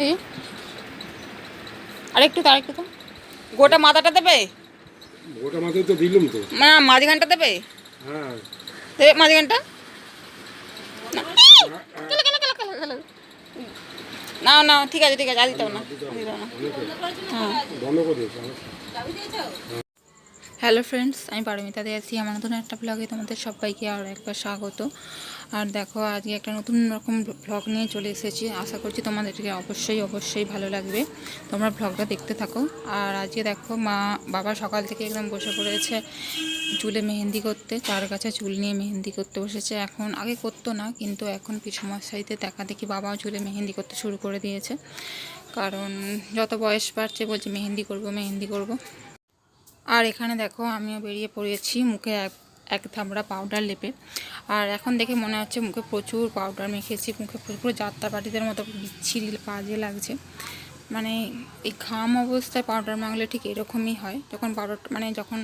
এই আরেকটু তো আরেকটু তো গোটা মাথাটা দেবে, গোটা মাথায় তো দিলুম তো। না মাঝখানটা দেবে, হ্যাঁ দেবে মাঝখানটা। না না ঠিক আছে ঠিক আছে, আর দিতে হবে না, হ্যাঁ। হ্যালো ফ্রেন্ডস, আমি পারমিতা দিয়ে আছি আমার নতুন একটা ব্লগে তোমাদের সবাইকে আরও একবার স্বাগত। আর দেখো আজকে একটা নতুন রকম ব্লগ নিয়ে চলে এসেছি, আশা করছি তোমাদেরকে অবশ্যই ভালো লাগবে, তোমরা ব্লগটা দেখতে থাকো। আর আজকে দেখো বাবা সকাল থেকে একদম বসে পড়েছে চুলে মেহেন্দি করতে, তার কাছে চুল নিয়ে মেহেন্দি করতে বসেছে। এখন আগে করতো না, কিন্তু এখন পিসমশাইতে দেখা দেখি বাবাও চুলে মেহেন্দি করতে শুরু করে দিয়েছে, কারণ যত বয়স বাড়ছে বলছে মেহেন্দি করব। আর এখানে দেখো আমিও বেরিয়ে পড়েছি মুখে এক থাবড়া পাউডার লেপে। আর এখন দেখে মনে হচ্ছে মুখে প্রচুর পাউডার মেখেছি, মুখে পুরো যাত্রাবাড়িদের মতো বিচ্ছিরি বাজে লাগছে। মানে এই ঘাম অবস্থায় পাউডার মাখলে ঠিক এরকমই হয়, যখন যখন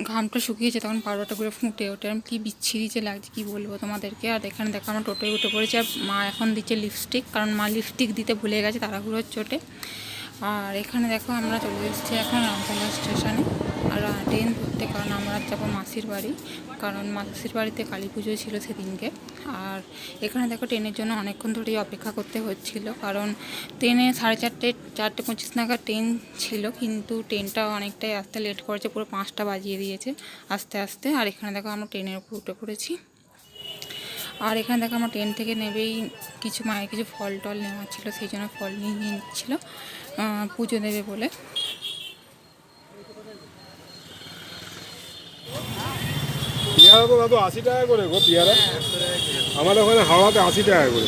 ঘামটা শুকিয়েছে তখন পাউডারটা পুরো ফুটে ওঠে, কী বিচ্ছিরি যে লাগছে কী বলবো তোমাদেরকে। আর এখানে দেখো আমরা টোটোয় উঠে পড়েছি, আর মা এখন দিচ্ছে লিপস্টিক, কারণ মা লিপস্টিক দিতে ভুলে গেছে তাড়াহুড়োর চোটে। আর এখানে দেখো আমরা চলে এসেছি এখন রামতলা স্টেশনে, আর ট্রেন ধরতে, কারণ আমরা যাবো মাসির বাড়ি, কারণ মাসির বাড়িতে কালী পুজো ছিল সেদিনকে। আর এখানে দেখো ট্রেনের জন্য অনেকক্ষণ ধরেই অপেক্ষা করতে হচ্ছিল, কারণ ট্রেনে 4:30 নাগাদ ট্রেন ছিল, কিন্তু ট্রেনটা অনেকটাই আসতে লেট করেছে, পুরো 5টা বাজিয়ে দিয়েছে আস্তে আস্তে। আর এখানে দেখো আমরা ট্রেনের উপর উঠে পড়েছি। আর এখানে দেখো আমার ট্রেন থেকে নেবেই মায়ের কিছু ফল টল নেওয়া ছিল, সেই জন্য ফল নিয়ে নিচ্ছিল পুজো দেবে বলে। পেয়ারা তো দাদু 80 টাকা করে গো পেয়ারা, আমাদের ওখানে হাওড়াতে 80 টাকা করে।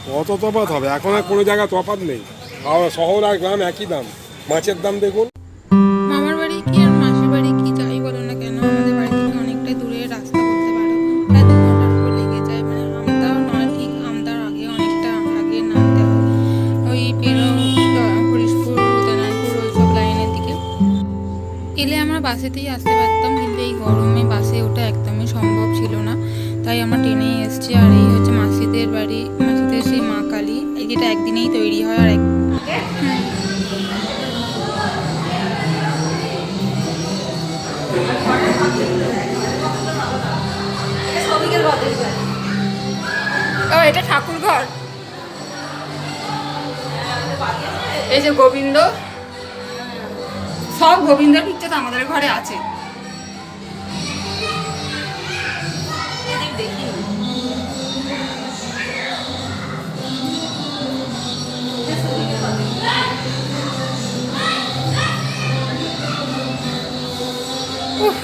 কত তফাৎ হবে, এখন আর কোনো জায়গায় তফাৎ নেই, হাওড়া শহর আর গ্রাম একই দাম। মাছের দাম দেখুন। মামার বাড়ি কি আর মাসির বাড়ি কি যাই বলো না কেন, আমাদের বাড়ি থেকে অনেকটাই দূরে রাস্তা বলতে পারো, প্রায় 2 ঘন্টার উপর লেগে যায়। মানে আমদাও নয়, ঠিক আমদার আগে অনেকটা আগে নামতে হয়, ওই হরিশপুর উদয়নারায়ণপুর ওই সব লাইনের দিকে। এলে আমরা বাসেতেই আসতে পারতাম, কিন্তু এই গরমে বাসে ওটা একদমই সম্ভব ছিল না, তাই আমরা ট্রেনেই এসেছি। আর এই হচ্ছে মাসিদের বাড়ি, মাসিদের সেই মা কালী, এই যেটা একদিনেই তৈরি হয়। আর এটা ঠাকুর ঘর, এই যে গোবিন্দ, সব গোবিন্দর পিকচার তো আমাদের ঘরে আছে।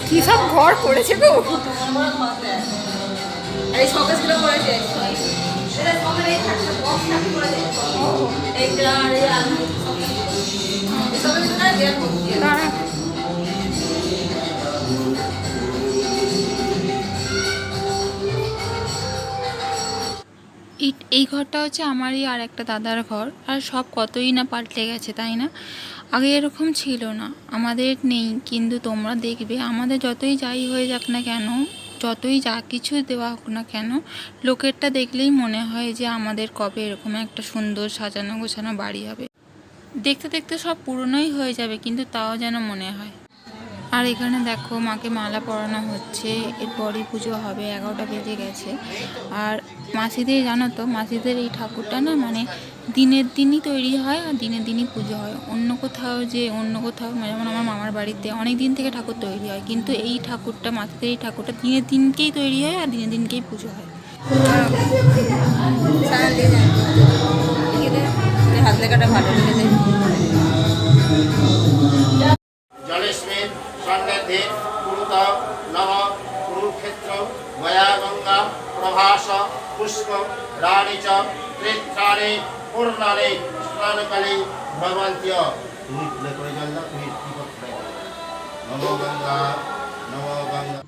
কি সব ঘর করেছে গো, এই শোকেসগুলো করেছে। এই ঘরটা হচ্ছে আমারই আর একটা দাদার ঘর। আর সব কতই না পাল্টে গেছে, তাই না? আগে এরকম ছিল না, আমাদের নেই, কিন্তু তোমরা দেখবে আমাদের যতই যাই হয়ে যাক না কেন, যতই যা কিছু দেওয়া হোক না কেন, লোকেরটা দেখলেই মনে হয় যে আমাদের কবে এরকম একটা সুন্দর সাজানো গোছানো বাড়ি হবে। দেখতে দেখতে সব পুরনোই হয়ে যাবে, কিন্তু তাও যেন মনে হয়। আর এখানে দেখো মাকে মালা পরানো হচ্ছে, এরপরই পুজো হবে, 11টা বেজে গেছে। আর মাসিদের জানো তো, মাসিদের এই ঠাকুরটা না মানে দিনের দিনই তৈরি হয় আর দিনের দিনই পুজো হয়। অন্য কোথাও যেমন আমার মামার বাড়িতে অনেক দিন থেকে ঠাকুর তৈরি হয়, কিন্তু এই ঠাকুরটা, মাসিদের এই ঠাকুরটা দিনের দিনকেই তৈরি হয় আর দিনের দিনকেই পুজো হয়। হাত লেখাটা ভালো লেগেছে। জলেস্মিন সন্নিধি কুরুত নহ কুরুক্ষেত্র ময়া গঙ্গা প্রভাস পুষ্প রাণী চ ত্রিত্রাণী পূর্ণাণী স্নানকালী ভগবন্তীয়। তুমি তুলে করে জল দাও, তুমি কি করতে নমো গঙ্গা নমো গঙ্গা।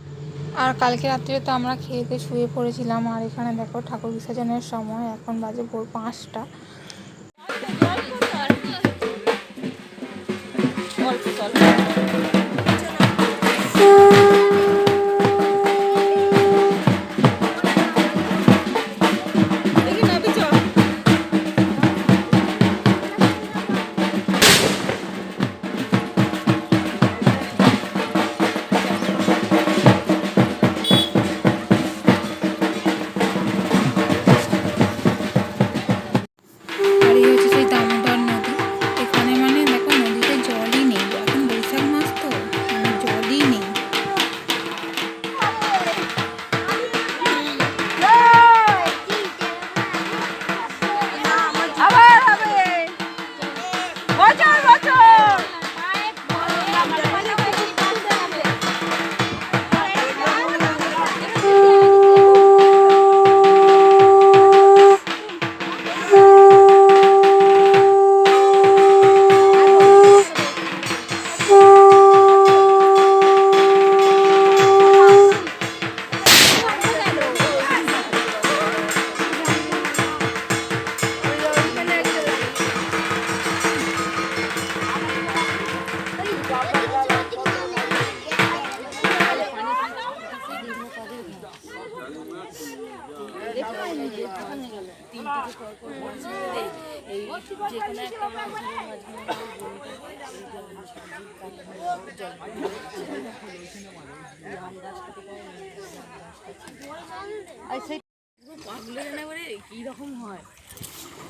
আর কালকে রাত্রে তো আমরা খেয়ে শুয়ে পড়েছিলাম। আর এখানে দেখো ঠাকুর বিসর্জনের সময়, এখন বাজে ভোর 5টা।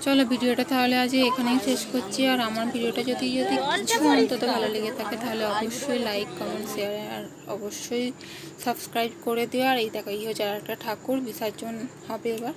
চলো ভিডিওটা তাহলে আজ এখানেই শেষ করছি। আর আমার ভিডিওটা যদি কিছু অন্তত ভালো লেগে থাকে তাহলে অবশ্যই লাইক কমেন্ট শেয়ার আর অবশ্যই সাবস্ক্রাইব করে দিও। আর এই দেখো এই হচ্ছে আর একটা ঠাকুর বিসর্জন হবে এবার।